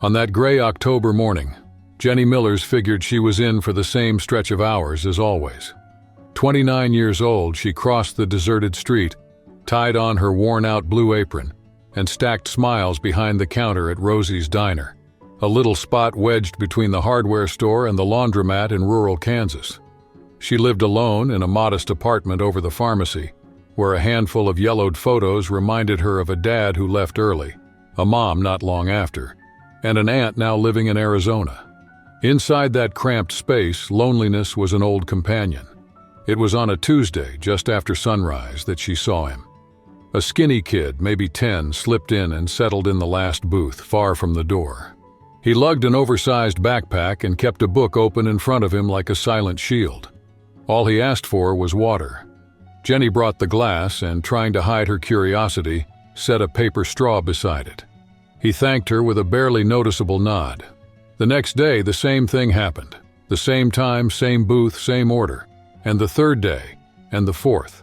On that gray October morning, Jenny Millers figured she was in for the same stretch of hours as always. 29 years old, she crossed the deserted street, tied on her worn-out blue apron, and stacked smiles behind the counter at Rosie's Diner, a little spot wedged between the hardware store and the laundromat in rural Kansas. She lived alone in a modest apartment over the pharmacy, where a handful of yellowed photos reminded her of a dad who left early, a mom not long after, and an aunt now living in Arizona. Inside that cramped space, loneliness was an old companion. It was on a Tuesday, just after sunrise, that she saw him. A skinny kid, maybe 10, slipped in and settled in the last booth, far from the door. He lugged an oversized backpack and kept a book open in front of him like a silent shield. All he asked for was water. Jenny brought the glass and, trying to hide her curiosity, set a paper straw beside it. He thanked her with a barely noticeable nod. The next day, the same thing happened. The same time, same booth, same order. And the third day, and the fourth.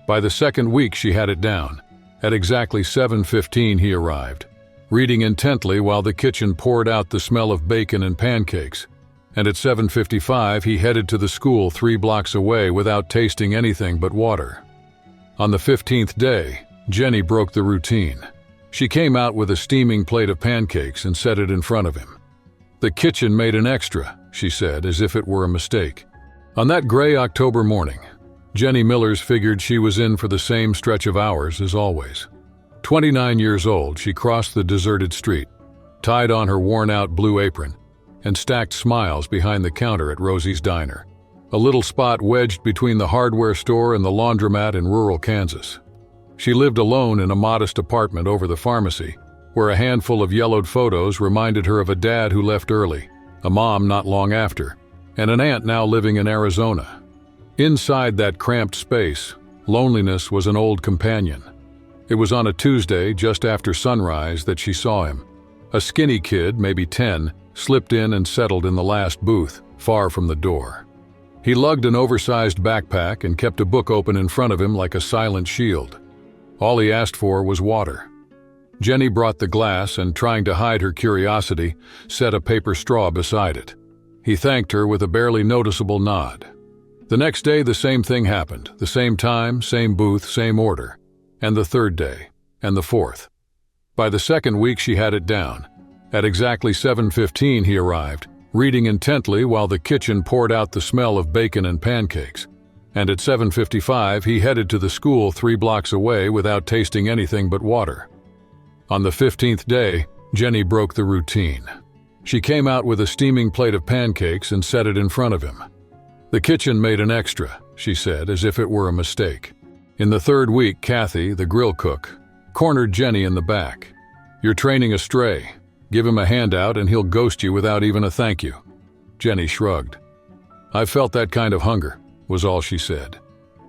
By the second week, she had it down. At exactly 7:15, he arrived, reading intently while the kitchen poured out the smell of bacon and pancakes. And at 7:55, he headed to the school 3 blocks away without tasting anything but water. On the 15th day, Jenny broke the routine. She came out with a steaming plate of pancakes and set it in front of him. "The kitchen made an extra," she said, as if it were a mistake. On that gray October morning, Jenny Millers figured she was in for the same stretch of hours as always. 29 years old, she crossed the deserted street, tied on her worn-out blue apron, and stacked smiles behind the counter at Rosie's Diner, a little spot wedged between the hardware store and the laundromat in rural Kansas. She lived alone in a modest apartment over the pharmacy, where a handful of yellowed photos reminded her of a dad who left early, a mom not long after, and an aunt now living in Arizona. Inside that cramped space, loneliness was an old companion. It was on a Tuesday, just after sunrise, that she saw him. A skinny kid, maybe 10, slipped in and settled in the last booth, far from the door. He lugged an oversized backpack and kept a book open in front of him like a silent shield. All he asked for was water. Jenny brought the glass and, trying to hide her curiosity, set a paper straw beside it. He thanked her with a barely noticeable nod. The next day, the same thing happened. The same time, same booth, same order. And the third day, and the fourth. By the second week, she had it down. At exactly 7:15, he arrived, reading intently while the kitchen poured out the smell of bacon and pancakes. And at 7:55, he headed to the school 3 blocks away without tasting anything but water. On the 15th day, Jenny broke the routine. She came out with a steaming plate of pancakes and set it in front of him. "The kitchen made an extra," she said, as if it were a mistake. In the third week, Kathy, the grill cook, cornered Jenny in the back. "You're training a stray. Give him a handout and he'll ghost you without even a thank you." Jenny shrugged. "I've felt that kind of hunger," was all she said.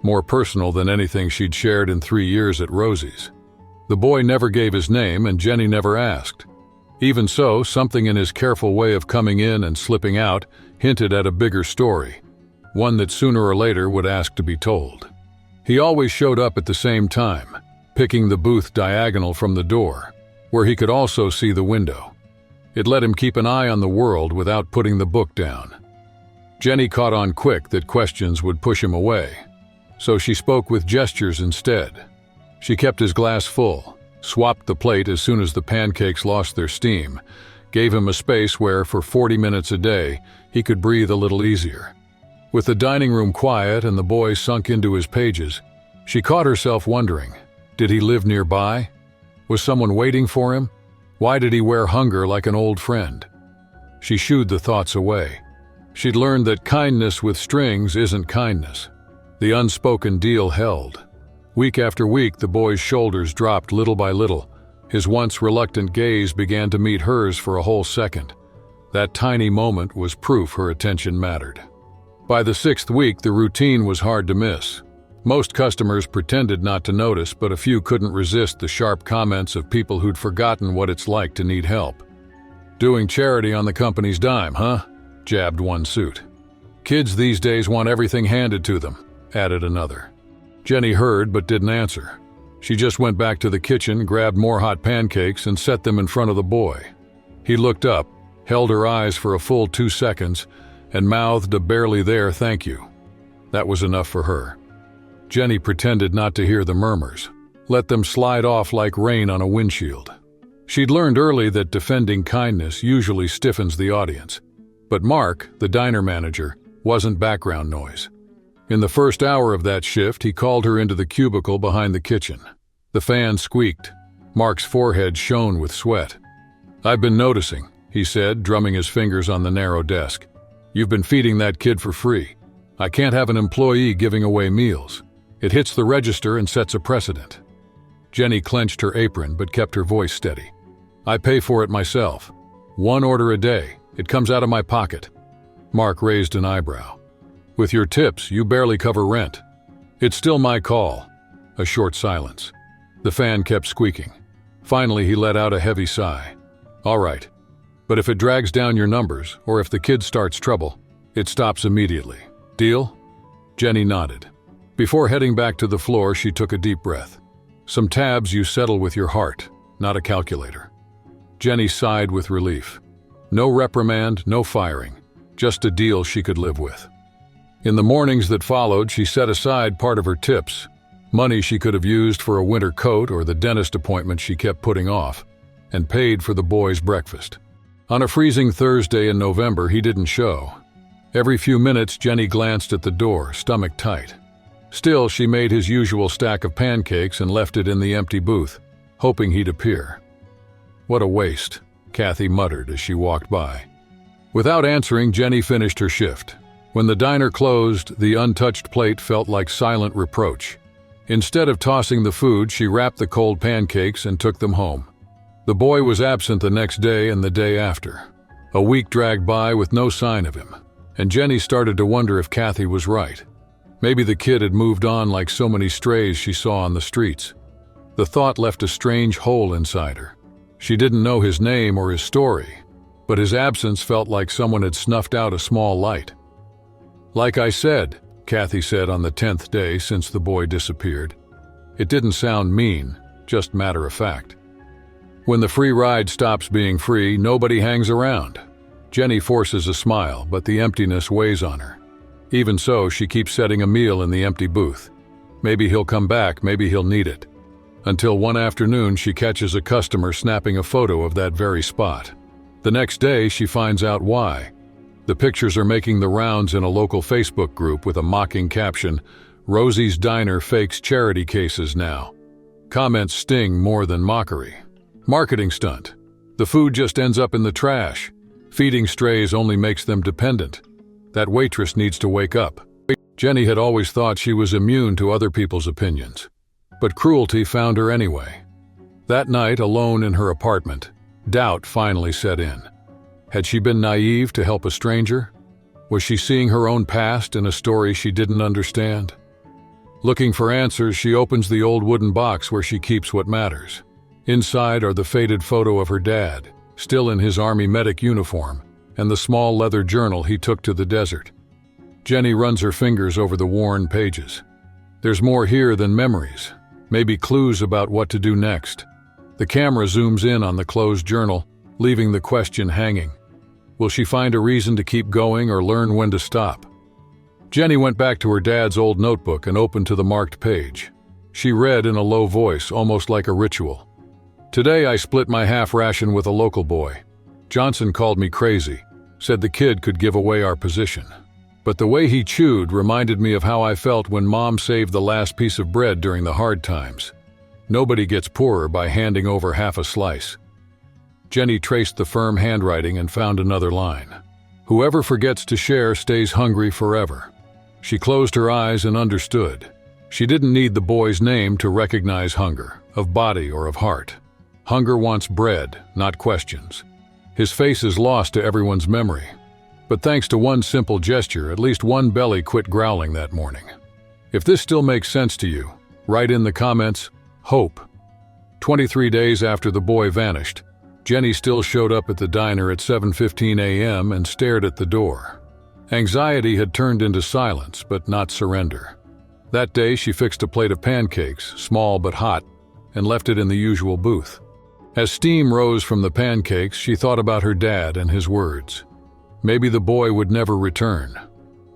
More personal than anything she'd shared in 3 years at Rosie's. The boy never gave his name and Jenny never asked. Even so, something in his careful way of coming in and slipping out hinted at a bigger story, one that sooner or later would ask to be told. He always showed up at the same time, picking the booth diagonal from the door, where he could also see the window. It let him keep an eye on the world without putting the book down. Jenny caught on quick that questions would push him away, so she spoke with gestures instead. She kept his glass full, swapped the plate as soon as the pancakes lost their steam, gave him a space where, for 40 minutes a day, he could breathe a little easier. With the dining room quiet and the boy sunk into his pages, she caught herself wondering, did he live nearby? Was someone waiting for him? Why did he wear hunger like an old friend? She shooed the thoughts away. She'd learned that kindness with strings isn't kindness. The unspoken deal held. Week after week, the boy's shoulders dropped little by little. His once reluctant gaze began to meet hers for a whole second. That tiny moment was proof her attention mattered. By the 6th week, the routine was hard to miss. Most customers pretended not to notice, but a few couldn't resist the sharp comments of people who'd forgotten what it's like to need help. "Doing charity on the company's dime, huh?" jabbed one suit. "Kids these days want everything handed to them," added another. Jenny heard but didn't answer. She just went back to the kitchen, grabbed more hot pancakes, and set them in front of the boy. He looked up, held her eyes for a full 2 seconds, and mouthed a barely there thank you. That was enough for her. Jenny pretended not to hear the murmurs, let them slide off like rain on a windshield. She'd learned early that defending kindness usually stiffens the audience. But Mark, the diner manager, wasn't background noise. In the first hour of that shift, he called her into the cubicle behind the kitchen. The fan squeaked. Mark's forehead shone with sweat. "I've been noticing," he said, drumming his fingers on the narrow desk. "You've been feeding that kid for free. I can't have an employee giving away meals. It hits the register and sets a precedent." Jenny clenched her apron but kept her voice steady. "I pay for it myself. 1 order a day. It comes out of my pocket." Mark raised an eyebrow. "With your tips, you barely cover rent." "It's still my call." A short silence. The fan kept squeaking. Finally, he let out a heavy sigh. "All right. But if it drags down your numbers, or if the kid starts trouble, it stops immediately. Deal?" Jenny nodded. Before heading back to the floor, she took a deep breath. Some tabs you settle with your heart, not a calculator. Jenny sighed with relief. No reprimand, no firing, just a deal she could live with. In the mornings that followed, she set aside part of her tips, money she could have used for a winter coat or the dentist appointment she kept putting off, and paid for the boys' breakfast. On a freezing Thursday in November, he didn't show. Every few minutes, Jenny glanced at the door, stomach tight. Still, she made his usual stack of pancakes and left it in the empty booth, hoping he'd appear. "What a waste," Kathy muttered as she walked by. Without answering, Jenny finished her shift. When the diner closed, the untouched plate felt like silent reproach. Instead of tossing the food, she wrapped the cold pancakes and took them home. The boy was absent the next day and the day after. A week dragged by with no sign of him, and Jenny started to wonder if Kathy was right. Maybe the kid had moved on like so many strays she saw on the streets. The thought left a strange hole inside her. She didn't know his name or his story, but his absence felt like someone had snuffed out a small light. "Like I said," Kathy said on the 10th day since the boy disappeared. It didn't sound mean, just matter of fact. When the free ride stops being free, nobody hangs around. Jenny forces a smile, but the emptiness weighs on her. Even so, she keeps setting a meal in the empty booth. Maybe he'll come back, maybe he'll need it. Until one afternoon, she catches a customer snapping a photo of that very spot. The next day, she finds out why. The pictures are making the rounds in a local Facebook group with a mocking caption, "Rosie's Diner fakes charity cases now." Comments sting more than mockery. Marketing stunt. The food just ends up in the trash. Feeding strays only makes them dependent. That waitress needs to wake up. Jenny had always thought she was immune to other people's opinions. But cruelty found her anyway. That night, alone in her apartment, doubt finally set in. Had she been naive to help a stranger? Was she seeing her own past in a story she didn't understand? Looking for answers, she opens the old wooden box where she keeps what matters. Inside are the faded photo of her dad, still in his Army medic uniform, and the small leather journal he took to the desert. Jenny runs her fingers over the worn pages. There's more here than memories, maybe clues about what to do next. The camera zooms in on the closed journal, leaving the question hanging. Will she find a reason to keep going or learn when to stop? Jenny went back to her dad's old notebook and opened to the marked page. She read in a low voice, almost like a ritual. "Today I split my half ration with a local boy. Johnson called me crazy, said the kid could give away our position. But the way he chewed reminded me of how I felt when Mom saved the last piece of bread during the hard times. Nobody gets poorer by handing over half a slice." Jenny traced the firm handwriting and found another line. "Whoever forgets to share stays hungry forever." She closed her eyes and understood. She didn't need the boy's name to recognize hunger, of body or of heart. Hunger wants bread, not questions. His face is lost to everyone's memory. But thanks to one simple gesture, at least one belly quit growling that morning. If this still makes sense to you, write in the comments, "Hope." 23 days after the boy vanished, Jenny still showed up at the diner at 7:15 a.m. and stared at the door. Anxiety had turned into silence, but not surrender. That day, she fixed a plate of pancakes, small but hot, and left it in the usual booth. As steam rose from the pancakes, she thought about her dad and his words. Maybe the boy would never return.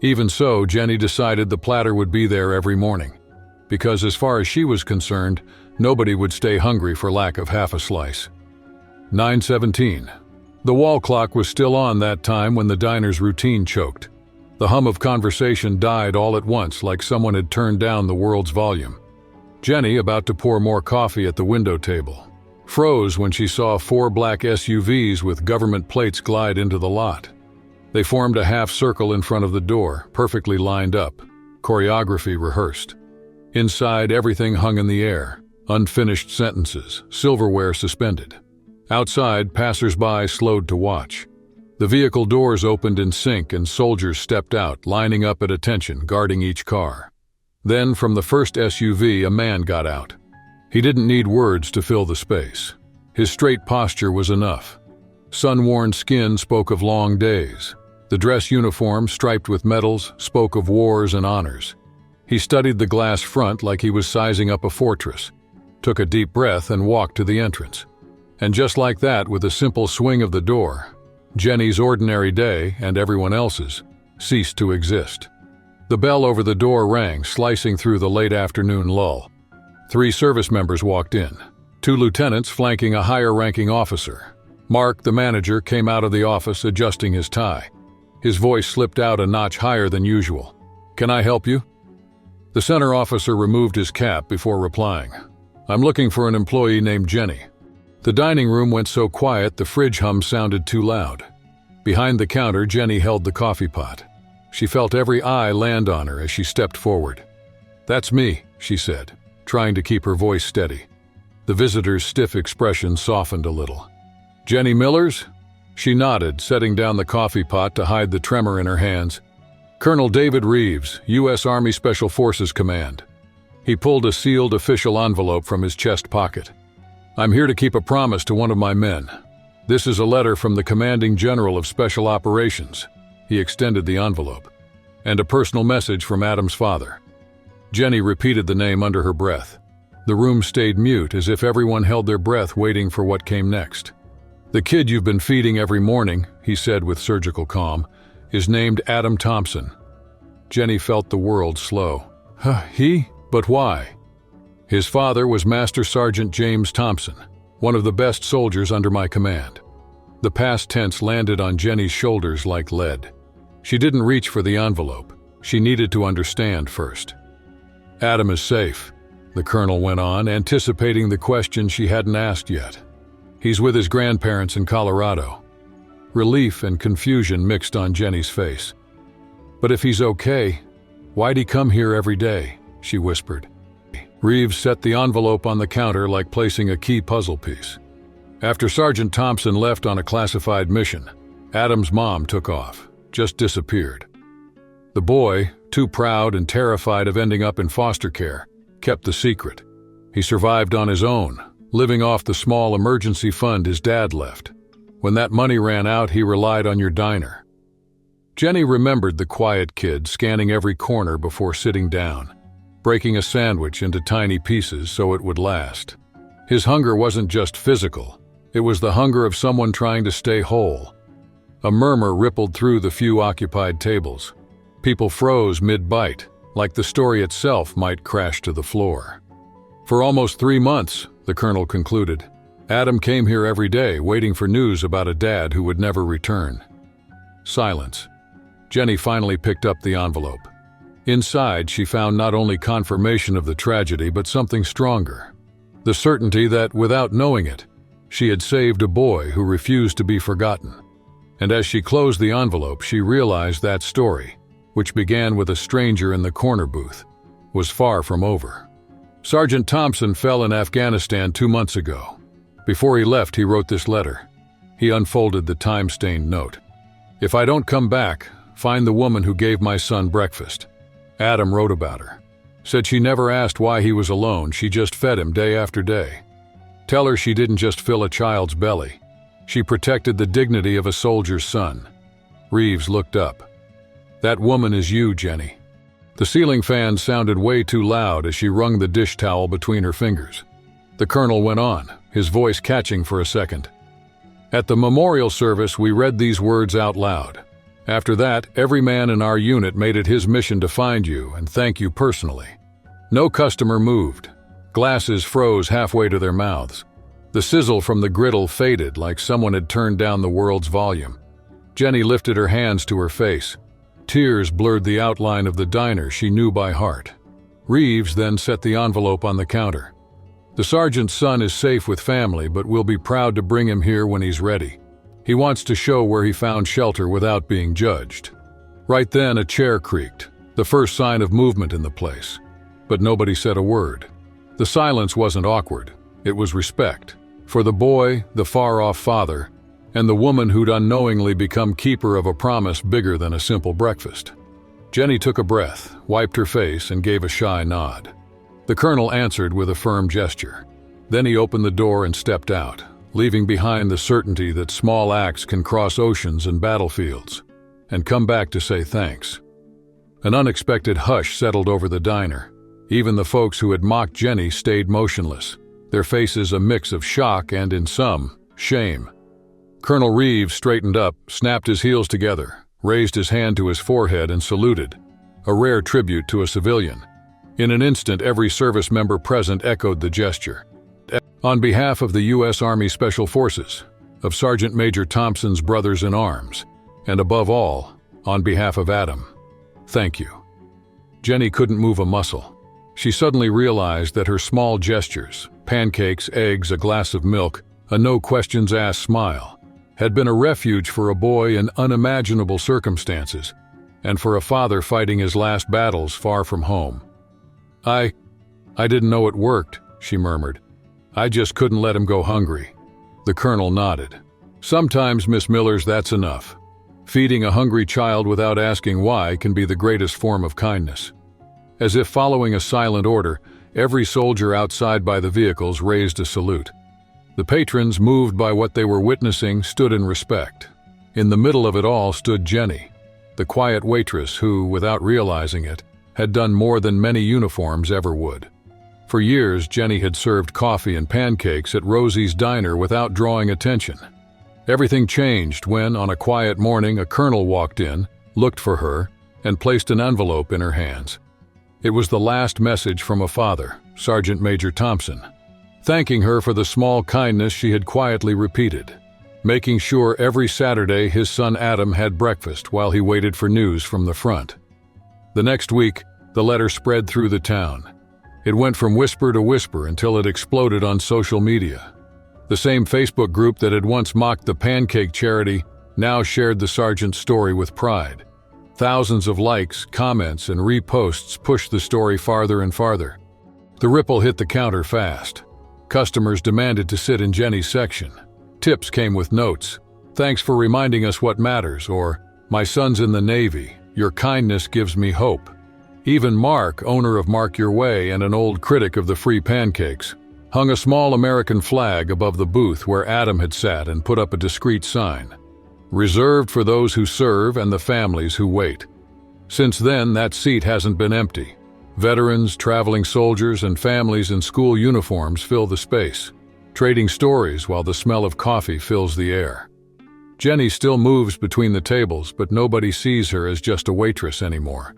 Even so, Jenny decided the platter would be there every morning, because as far as she was concerned, nobody would stay hungry for lack of half a slice. 9:17. The wall clock was still on that time when the diner's routine choked. The hum of conversation died all at once, like someone had turned down the world's volume. Jenny, about to pour more coffee at the window table, froze when she saw 4 black SUVs with government plates glide into the lot. They formed a half circle in front of the door, perfectly lined up, choreography rehearsed. Inside, everything hung in the air, unfinished sentences, silverware suspended. Outside, passers-by slowed to watch. The vehicle doors opened in sync and soldiers stepped out, lining up at attention, guarding each car. Then, from the first SUV, a man got out. He didn't need words to fill the space. His straight posture was enough. Sun-worn skin spoke of long days. The dress uniform, striped with medals, spoke of wars and honors. He studied the glass front like he was sizing up a fortress, took a deep breath and walked to the entrance. And just like that, with a simple swing of the door, Jenny's ordinary day, and everyone else's, ceased to exist. The bell over the door rang, slicing through the late afternoon lull. 3 service members walked in, 2 lieutenants flanking a higher-ranking officer. Mark, the manager, came out of the office adjusting his tie. His voice slipped out a notch higher than usual. "Can I help you?" The center officer removed his cap before replying. "I'm looking for an employee named Jenny." The dining room went so quiet the fridge hum sounded too loud. Behind the counter, Jenny held the coffee pot. She felt every eye land on her as she stepped forward. "That's me," she said, trying to keep her voice steady. The visitor's stiff expression softened a little. "Jenny Millers?" She nodded, setting down the coffee pot to hide the tremor in her hands. "Colonel David Reeves, U.S. Army Special Forces Command." He pulled a sealed official envelope from his chest pocket. "I'm here to keep a promise to one of my men. This is a letter from the Commanding General of Special Operations." He extended the envelope. "And a personal message from Adam's father." Jenny repeated the name under her breath. The room stayed mute, as if everyone held their breath waiting for what came next. "The kid you've been feeding every morning," he said with surgical calm, "is named Adam Thompson." Jenny felt the world slow. He? But why? His father was Master Sergeant James Thompson, one of the best soldiers under my command. The past tense landed on Jenny's shoulders like lead. She didn't reach for the envelope. She needed to understand first. "Adam is safe," the colonel went on, anticipating the question she hadn't asked yet. "He's with his grandparents in Colorado." Relief and confusion mixed on Jenny's face. "But if he's okay, why'd he come here every day?" she whispered. Reeves set the envelope on the counter like placing a key puzzle piece. "After Sergeant Thompson left on a classified mission, Adam's mom took off, just disappeared. The boy, too proud and terrified of ending up in foster care, kept the secret. He survived on his own, living off the small emergency fund his dad left. When that money ran out, he relied on your diner." Jenny remembered the quiet kid scanning every corner before sitting down, breaking a sandwich into tiny pieces so it would last. His hunger wasn't just physical, it was the hunger of someone trying to stay whole. A murmur rippled through the few occupied tables. People froze mid-bite, like the story itself might crash to the floor. "For almost 3 months, the colonel concluded, Adam came here every day waiting for news about a dad who would never return." Silence. Jenny finally picked up the envelope. Inside, she found not only confirmation of the tragedy, but something stronger. The certainty that, without knowing it, she had saved a boy who refused to be forgotten. And as she closed the envelope, she realized that story, which began with a stranger in the corner booth, was far from over. Sergeant Thompson fell in Afghanistan 2 months ago. Before he left, he wrote this letter. He unfolded the time-stained note. "If I don't come back, find the woman who gave my son breakfast." Adam wrote about her. Said she never asked why he was alone, she just fed him day after day. Tell her she didn't just fill a child's belly. She protected the dignity of a soldier's son. Reeves looked up. "That woman is you, Jenny." The ceiling fan sounded way too loud as she wrung the dish towel between her fingers. The colonel went on, his voice catching for a second. At the memorial service, we read these words out loud. After that, every man in our unit made it his mission to find you and thank you personally. No customer moved. Glasses froze halfway to their mouths. The sizzle from the griddle faded like someone had turned down the world's volume. Jenny lifted her hands to her face. Tears blurred the outline of the diner she knew by heart. Reeves then set the envelope on the counter. The sergeant's son is safe with family, but we'll be proud to bring him here when he's ready. He wants to show where he found shelter without being judged. Right then, a chair creaked, the first sign of movement in the place. But nobody said a word. The silence wasn't awkward. It was respect. For the boy, the far-off father, and the woman who'd unknowingly become keeper of a promise bigger than a simple breakfast. Jenny took a breath, wiped her face, and gave a shy nod. The colonel answered with a firm gesture. Then he opened the door and stepped out, leaving behind the certainty that small acts can cross oceans and battlefields, and come back to say thanks. An unexpected hush settled over the diner. Even the folks who had mocked Jenny stayed motionless, their faces a mix of shock and, in some, shame. Colonel Reeves straightened up, snapped his heels together, raised his hand to his forehead and saluted, a rare tribute to a civilian. In an instant, every service member present echoed the gesture. On behalf of the U.S. Army Special Forces, of Sergeant Major Thompson's brothers in arms, and above all, on behalf of Adam, thank you. Jenny couldn't move a muscle. She suddenly realized that her small gestures, pancakes, eggs, a glass of milk, a no-questions-asked smile, had been a refuge for a boy in unimaginable circumstances, and for a father fighting his last battles far from home. I didn't know it worked, she murmured. I just couldn't let him go hungry. The colonel nodded. Sometimes, Miss Millers, that's enough. Feeding a hungry child without asking why can be the greatest form of kindness. As if following a silent order, every soldier outside by the vehicles raised a salute. The patrons, moved by what they were witnessing, stood in respect. In the middle of it all stood Jenny, the quiet waitress who, without realizing it, had done more than many uniforms ever would. For years, Jenny had served coffee and pancakes at Rosie's diner without drawing attention. Everything changed when, on a quiet morning, a colonel walked in, looked for her, and placed an envelope in her hands. It was the last message from a father, Sergeant Major Thompson, thanking her for the small kindness she had quietly repeated, making sure every Saturday his son Adam had breakfast while he waited for news from the front. The next week, the letter spread through the town. It went from whisper to whisper until it exploded on social media. The same Facebook group that had once mocked the pancake charity now shared the sergeant's story with pride. Thousands of likes, comments, and reposts pushed the story farther and farther. The ripple hit the counter fast. Customers demanded to sit in Jenny's section. Tips came with notes. Thanks for reminding us what matters, or my son's in the Navy. Your kindness gives me hope. Even Mark, owner of Mark Your Way and an old critic of the free pancakes, hung a small American flag above the booth where Adam had sat and put up a discreet sign, reserved for those who serve and the families who wait. Since then, that seat hasn't been empty. Veterans, traveling soldiers, and families in school uniforms fill the space, trading stories while the smell of coffee fills the air. Jenny still moves between the tables, but nobody sees her as just a waitress anymore.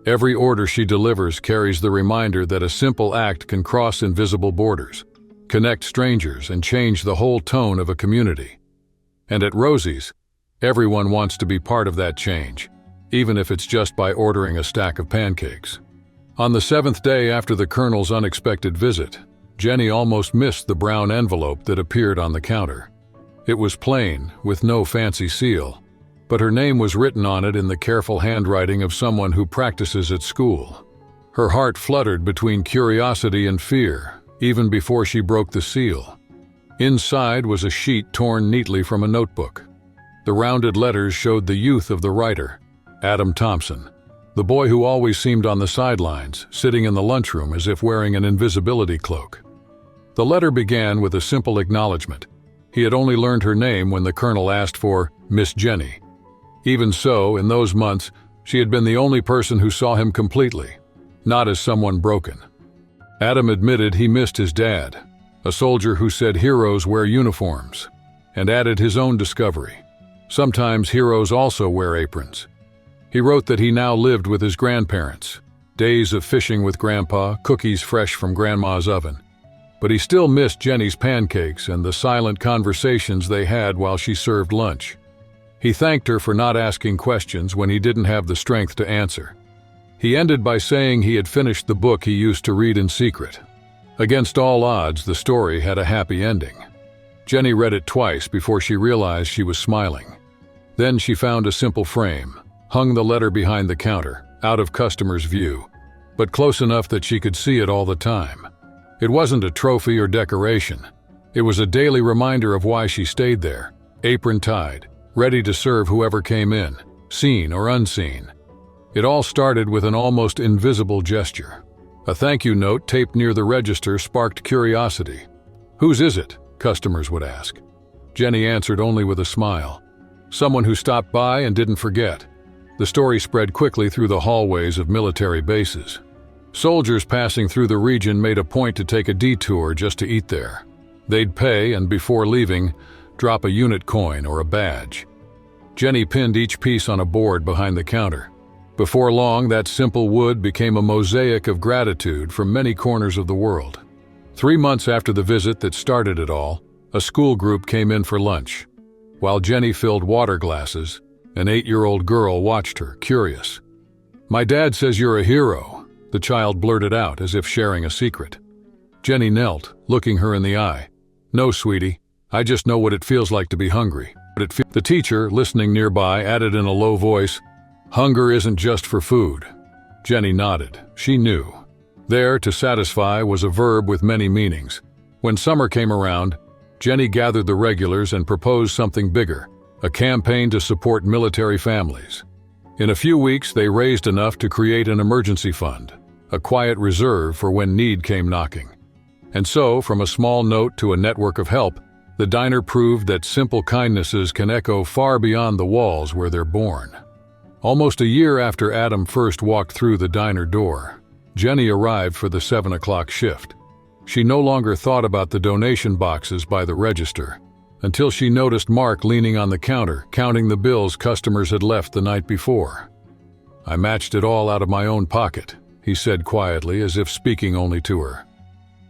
Every order she delivers carries the reminder that a simple act can cross invisible borders, connect strangers, and change the whole tone of a community. And at Rosie's, everyone wants to be part of that change, even if it's just by ordering a stack of pancakes. On the 7th day after the colonel's unexpected visit, Jenny almost missed the brown envelope that appeared on the counter. It was plain, with no fancy seal, but her name was written on it in the careful handwriting of someone who practices at school. Her heart fluttered between curiosity and fear, even before she broke the seal. Inside was a sheet torn neatly from a notebook. The rounded letters showed the youth of the writer, Adam Thompson, the boy who always seemed on the sidelines, sitting in the lunchroom as if wearing an invisibility cloak. The letter began with a simple acknowledgement. He had only learned her name when the colonel asked for Miss Jenny. Even so, in those months, she had been the only person who saw him completely, not as someone broken. Adam admitted he missed his dad, a soldier who said heroes wear uniforms, and added his own discovery. Sometimes heroes also wear aprons. He wrote that he now lived with his grandparents, days of fishing with Grandpa, cookies fresh from Grandma's oven. But he still missed Jenny's pancakes and the silent conversations they had while she served lunch. He thanked her for not asking questions when he didn't have the strength to answer. He ended by saying he had finished the book he used to read in secret. Against all odds, the story had a happy ending. Jenny read it twice before she realized she was smiling. Then she found a simple frame, hung the letter behind the counter, out of customers' view, but close enough that she could see it all the time. It wasn't a trophy or decoration. It was a daily reminder of why she stayed there, apron tied, ready to serve whoever came in, seen or unseen. It all started with an almost invisible gesture. A thank you note taped near the register sparked curiosity. "Whose is it?" customers would ask. Jenny answered only with a smile. Someone who stopped by and didn't forget. The story spread quickly through the hallways of military bases. Soldiers passing through the region made a point to take a detour just to eat there. They'd pay and, before leaving, drop a unit coin or a badge. Jenny pinned each piece on a board behind the counter. Before long, that simple wood became a mosaic of gratitude from many corners of the world. 3 months after the visit that started it all, a school group came in for lunch. While Jenny filled water glasses, an 8-year-old girl watched her, curious. "My dad says you're a hero," the child blurted out as if sharing a secret. Jenny knelt, looking her in the eye. "No, sweetie, I just know what it feels like to be hungry." The teacher, listening nearby, added in a low voice, "Hunger isn't just for food." Jenny nodded. She knew. There, to satisfy, was a verb with many meanings. When summer came around, Jenny gathered the regulars and proposed something bigger, a campaign to support military families. In a few weeks, they raised enough to create an emergency fund, a quiet reserve for when need came knocking. And so, from a small note to a network of help, the diner proved that simple kindnesses can echo far beyond the walls where they're born. Almost a year after Adam first walked through the diner door, Jenny arrived for the 7 o'clock shift. She no longer thought about the donation boxes by the register, until she noticed Mark leaning on the counter, counting the bills customers had left the night before. "I matched it all out of my own pocket," he said quietly, as if speaking only to her.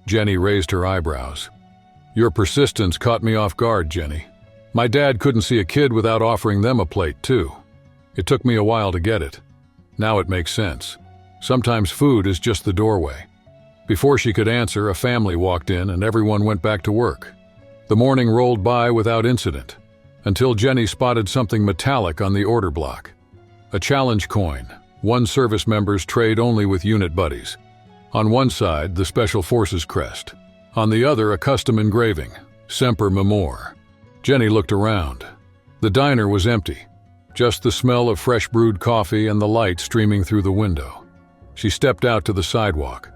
Jenny raised her eyebrows. "Your persistence caught me off guard, Jenny. My dad couldn't see a kid without offering them a plate, too. It took me a while to get it. Now it makes sense. Sometimes food is just the doorway." Before she could answer, a family walked in and everyone went back to work. The morning rolled by without incident, until Jenny spotted something metallic on the order block. A challenge coin, one service member's trade only with unit buddies. On one side, the Special Forces crest. On the other, a custom engraving, Semper Memor. Jenny looked around. The diner was empty, just the smell of fresh brewed coffee and the light streaming through the window. She stepped out to the sidewalk.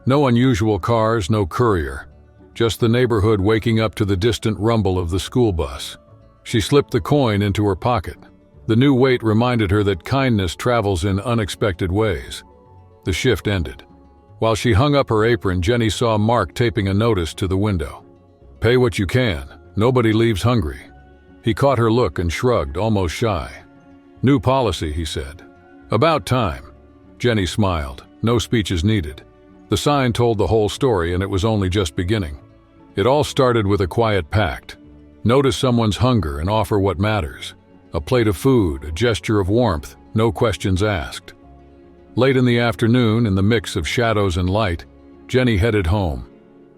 No unusual cars, no courier. Just the neighborhood waking up to the distant rumble of the school bus. She slipped the coin into her pocket. The new weight reminded her that kindness travels in unexpected ways. The shift ended. While she hung up her apron, Jenny saw Mark taping a notice to the window. "Pay what you can. Nobody leaves hungry." He caught her look and shrugged, almost shy. "New policy," he said. "About time." Jenny smiled. No speeches needed. The sign told the whole story, and it was only just beginning. It all started with a quiet pact. Notice someone's hunger and offer what matters. A plate of food, a gesture of warmth, no questions asked. Late in the afternoon, in the mix of shadows and light, Jenny headed home.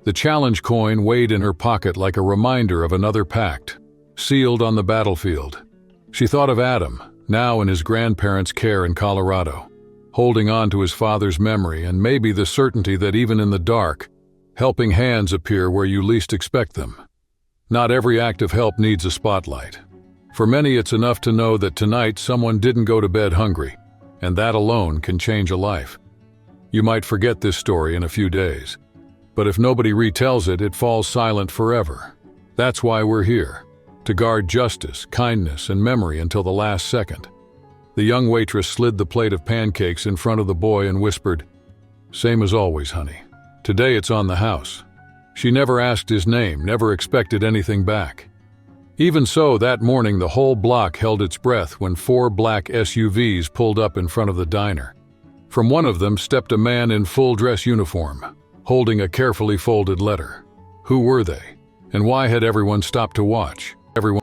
The challenge coin weighed in her pocket like a reminder of another pact, sealed on the battlefield. She thought of Adam, now in his grandparents' care in Colorado, holding on to his father's memory and maybe the certainty that even in the dark, helping hands appear where you least expect them. Not every act of help needs a spotlight. For many, it's enough to know that tonight someone didn't go to bed hungry, and that alone can change a life. You might forget this story in a few days, but if nobody retells it, it falls silent forever. That's why we're here, to guard justice, kindness, and memory until the last second. The young waitress slid the plate of pancakes in front of the boy and whispered, "Same as always, honey. Today it's on the house." She never asked his name, never expected anything back. Even so, that morning the whole block held its breath when 4 black SUVs pulled up in front of the diner. From one of them stepped a man in full dress uniform, holding a carefully folded letter. Who were they? And why had everyone stopped to watch? Everyone